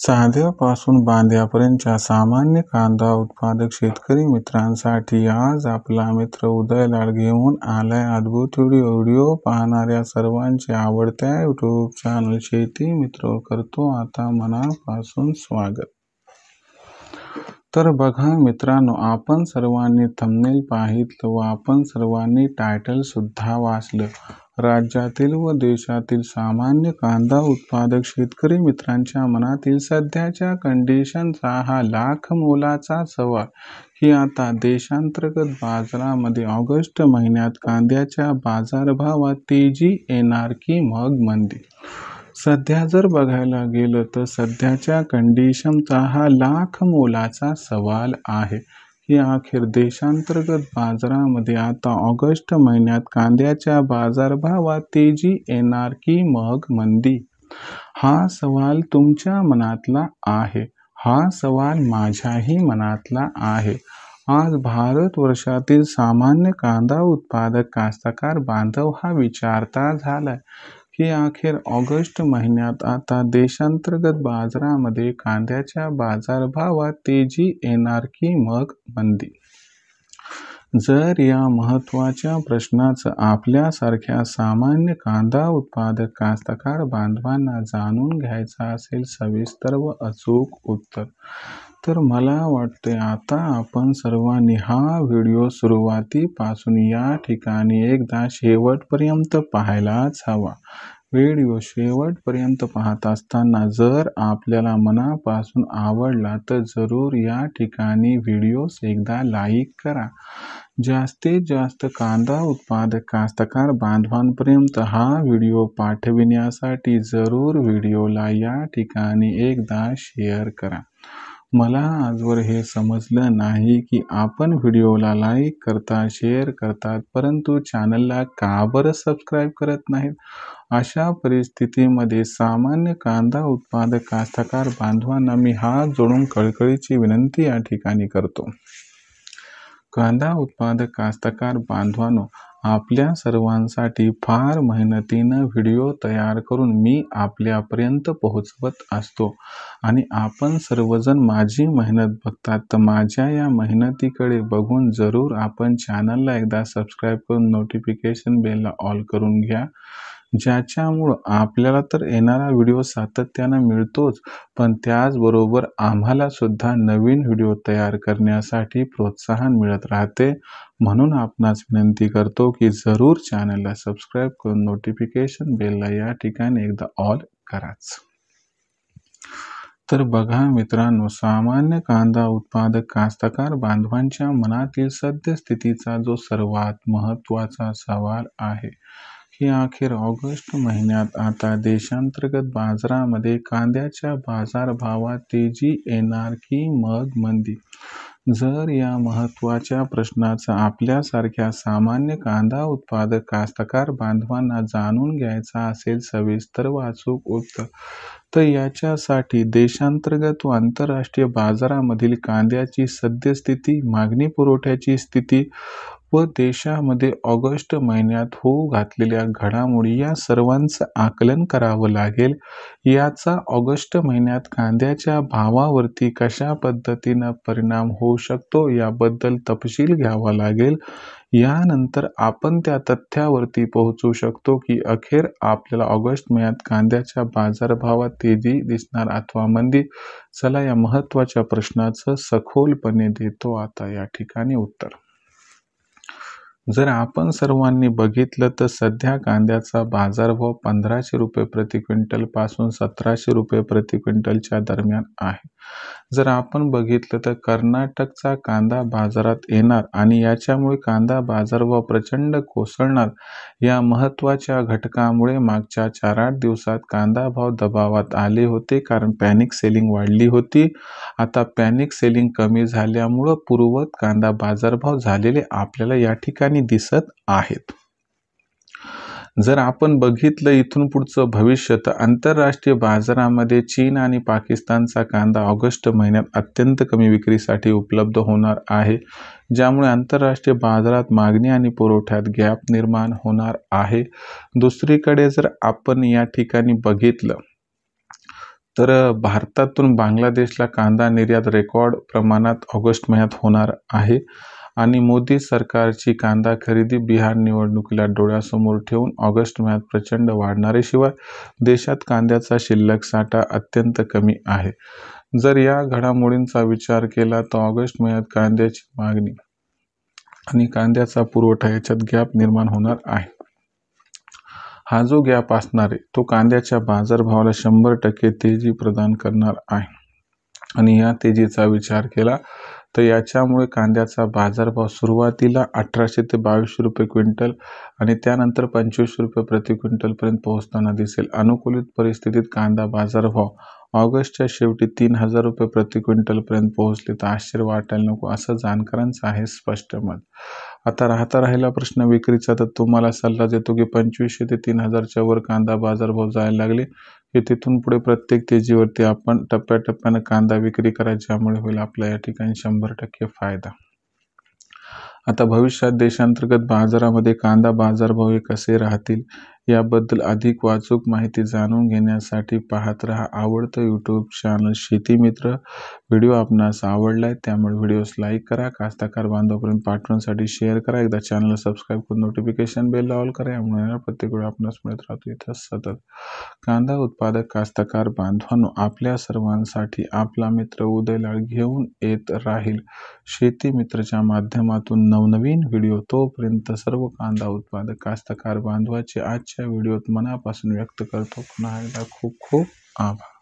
साध्यापासून बांध्यापर्यंतच्या सामान्य कांदा उत्पादक शेतकरी मित्रांसाठी आज आपला मित्र उदय लाड घेऊन आलाय अद्भुत व्हिडिओ पाहणाऱ्या सर्वांचे आवडत्या यूट्यूब चॅनल शेती मित्र करतो आता मनापासून स्वागत। तर बघा मित्रांनो, आपण सर्वांनी थंबनेल पाहिलं व आपण सर्वांनी टायटल सुद्धा वाचलं। राज्यातील व देशातील सामान्य कांदा उत्पादक शेतकरी मित्रांच्या मनातील सध्याच्या कंडिशनचा हा लाख मोलाचा सवाल की आता देशांतर्गत बाजारामध्ये ऑगस्ट महिन्यात कांद्याच्या बाजारभावात तेजी येणार की मग मंदी। सध्या जर बघायला गेलं तर सध्याच्या कंडिशनचा हा लाख मोलाचा सवाल आहे की अखेर देशांतर्गत बाजारामध्ये आता ऑगस्ट महिन्यात कांद्याच्या बाजारभावात तेजी येणार की मग मंदी। हा सवाल तुमच्या मनातला आहे, हा सवाल माझ्याही मनातला आहे। आज भारतवर्षातील सामान्य कांदा उत्पादक कास्तकार बांधव हा विचारता झालाय की अखेर ऑगस्ट महिन्यात आता देशांतर्गत बाजारामध्ये कांद्याच्या बाजारभावात तेजी येणार की मग मंदी। जर या महत्त्वाच्या प्रश्नाचं आपल्यासारख्या सामान्य कांदा उत्पादक कास्तकार बांधवांना जाणून घ्यायचं असेल सविस्तर व अचूक उत्तर, तर मला वाटते आता आपण सर्वांनी हा व्हिडिओ सुरुवातीपासून या ठिकाणी एकदा शेवटपर्यंत पाहायलाच हवा। व्हिडिओ शेवटपर्यंत पाहत असताना जर आपल्याला मनापासून आवडला तर जरूर या ठिकाणी व्हिडिओस एकदा लाईक करा। जास्तीत जास्त कांदा उत्पादक कास्तकार बांधवांपर्यंत हा व्हिडिओ पाठविण्यासाठी जरूर व्हिडिओला या ठिकाणी एकदा शेअर करा। मला आजवर हे समजलं नाही की आपण व्हिडिओला लाईक करतात, शेअर करतात, परंतु चॅनलला का बरं सबस्क्राईब करत नाहीत। अशा परिस्थितीमध्ये सामान्य कांदा उत्पादक कास्तकार बांधवांना मी हात जोडून कळकळीची विनंती या ठिकाणी करतो। कांदा उत्पादक कास्तकार बांधवांनो, आपल्या सर्वांसाठी फार मेहनतीनं व्हिडिओ तयार करून मी आपल्यापर्यंत पोहोचवत असतो आणि आपण सर्वजण माझी मेहनत बघतात, तर माझ्या या मेहनतीकडे बघून जरूर आपण चॅनलला एकदा सबस्क्राईब करून नोटिफिकेशन बेलला ऑल करून घ्या, ज्याच्यामुळं आपल्याला तर येणारा व्हिडिओ सातत्यानं मिळतोच, पण त्याचबरोबर आम्हाला सुद्धा नवीन व्हिडिओ तयार करण्यासाठी प्रोत्साहन मिळत राहते। म्हणून आपणास विनंती करतो की जरूर चॅनलला सबस्क्राईब करून नोटिफिकेशन बेलला या ठिकाणी एकदा ऑल कराच। तर बघा मित्रांनो, सामान्य कांदा उत्पादक कास्तकार बांधवांच्या मनातील सद्यस्थितीचा जो सर्वात महत्त्वाचा सवाल आहे की अखेर ऑगस्ट महिन्यात आता देशांतर्गत बाजारामध्ये कांद्याच्या बाजारभावात तेजी येणार की मग मंदी। जर या महत्त्वाच्या प्रश्नाचं आपल्यासारख्या सामान्य कांदा उत्पादक कास्तकार बांधवांना जाणून घ्यायचं असेल सविस्तर व अचूक उत्तर, तर याच्यासाठी देशांतर्गत व आंतरराष्ट्रीय बाजारामधील कांद्याची सद्यस्थिती, मागणी पुरवठ्याची स्थिती व देशामध्ये ऑगस्ट महिन्यात होऊ घातलेल्या घडामोडी या सर्वांचं आकलन करावं लागेल। याचा ऑगस्ट महिन्यात कांद्याच्या भावावरती कशा पद्धतीनं परिणाम होऊ शकतो याबद्दल तपशील घ्यावा लागेल। यानंतर आपण त्या तथ्यावरती पोहोचू शकतो की अखेर आपल्याला ऑगस्ट महिन्यात कांद्याच्या बाजारभावात तेजी दिसणार अथवा मंदी। चला या महत्त्वाच्या प्रश्नाचं सखोलपणे देतो आता या ठिकाणी उत्तर। जर आपण सर्वांनी बघितलं तर सध्या कांद्याचा बाजारभाव 1500 रुपये प्रति क्विंटल पासून 1700 रुपये प्रति क्विंटलच्या दरम्यान आहे। जर आपण बघितलं तर कर्नाटकचा कांदा बाजारात येणार आणि याच्यामुळे कांदा बाजारभाव प्रचंड कोसळणार, या महत्त्वाच्या घटकामुळे मागच्या 4-8 दिवसात कांदा भाव दबावात आले होते, कारण पॅनिक सेलिंग वाढली होती। आता पॅनिक सेलिंग कमी झाल्यामुळं पूर्ववत कांदा बाजारभाव झालेले आपल्याला या ठिकाणी दिसत आहेत। जर आपण बघितलं इथून पुढचं भविष्य, तर आंतरराष्ट्रीय बाजारामध्ये चीन आणि पाकिस्तानचा कांदा ऑगस्ट महिन्यात अत्यंत कमी विक्रीसाठी उपलब्ध होणार आहे, ज्यामुळे आंतरराष्ट्रीय बाजारात मागणी आणि पुरवठ्यात गॅप निर्माण होणार आहे। दुसरीकडे जर आपण या ठिकाणी बघितलं तर भारतातून बांगलादेशला कांदा निर्यात रेकॉर्ड प्रमाणात ऑगस्ट महिन्यात होणार आहे आणि मोदी सरकारची कांदा खरेदी बिहार निवडणुकीला डोळ्यासमोर ठेवून ऑगस्ट महिन्यात प्रचंड वाढणार आहे. शिवाय देशात कांद्याचा शिल्लक साठा अत्यंत कमी आहे. जर या घडामोडींचा विचार केला तर ऑगस्ट महिन्यात कांद्याची मागणी आणि कांद्याचा पुरवठा याच्यात गॅप निर्माण होणार आहे. हा जो गॅप असणार आहे तो कांद्याच्या बाजारभावाला 100% तेजी प्रदान करणार आहे आणि या तेजीचा विचार केला तर याच्यामुळे कांद्याचा बाजारभाव सुरुवातीला 1800 ते 2200 रुपये क्विंटल आणि त्यानंतर 2500 रुपये प्रति क्विंटलपर्यंत पोहोचताना दिसेल. अनुकूलित परिस्थितीत कांदा बाजारभाव ऑगस्टच्या शेवटी 3000 रुपये प्रति क्विंटलपर्यंत पोहोचले तर आश्चर्य वाटायला नको, असं जाणकारांचं आहे स्पष्ट मत. आता राहिला प्रश्न विक्रीचा, तर तुम्हाला सल्ला देतो की 2500 ते 3000च्या वर कांदा बाजारभाव जायला लागले की तिथून पुढे प्रत्येक तेजीवरती आपण टप्प्याटप्प्यानं कांदा विक्री करा, ज्यामुळे होईल आपल्या या ठिकाणी 100% फायदा. आता भविष्यात देशांतर्गत बाजारामध्ये कांदा बाजारभाव हे कसे राहतील याबद्दल अधिक वाचूक माहिती जाणून घेण्यासाठी पाहत रहा आवडतं यूट्यूब चॅनल शेतीमित्र. व्हिडिओ आपणास आवडलाय त्यामुळे व्हिडिओस लाईक करा, कास्तकार बांधवापर्यंत पाठवण्यासाठी शेअर करा. एकदा चॅनलला सबस्क्राईब करून नोटिफिकेशन बेल ऑल करा, यामुळे प्रत्येक वेळी आपणास मिळत राहतो इथं सतत. कांदा उत्पादक कास्तकार बांधवांनो, आपल्या सर्वांसाठी आपला मित्र उदय लाड घेऊन येत राहील शेतीमित्रच्या माध्यमातून नवनवीन व्हिडिओ. तोपर्यंत सर्व कांदा उत्पादक कास्तकार बांधवाचे आजच्या व्हिडिओत मनापासून व्यक्त करतो. पुन्हा एकदा खूप खूप आभार.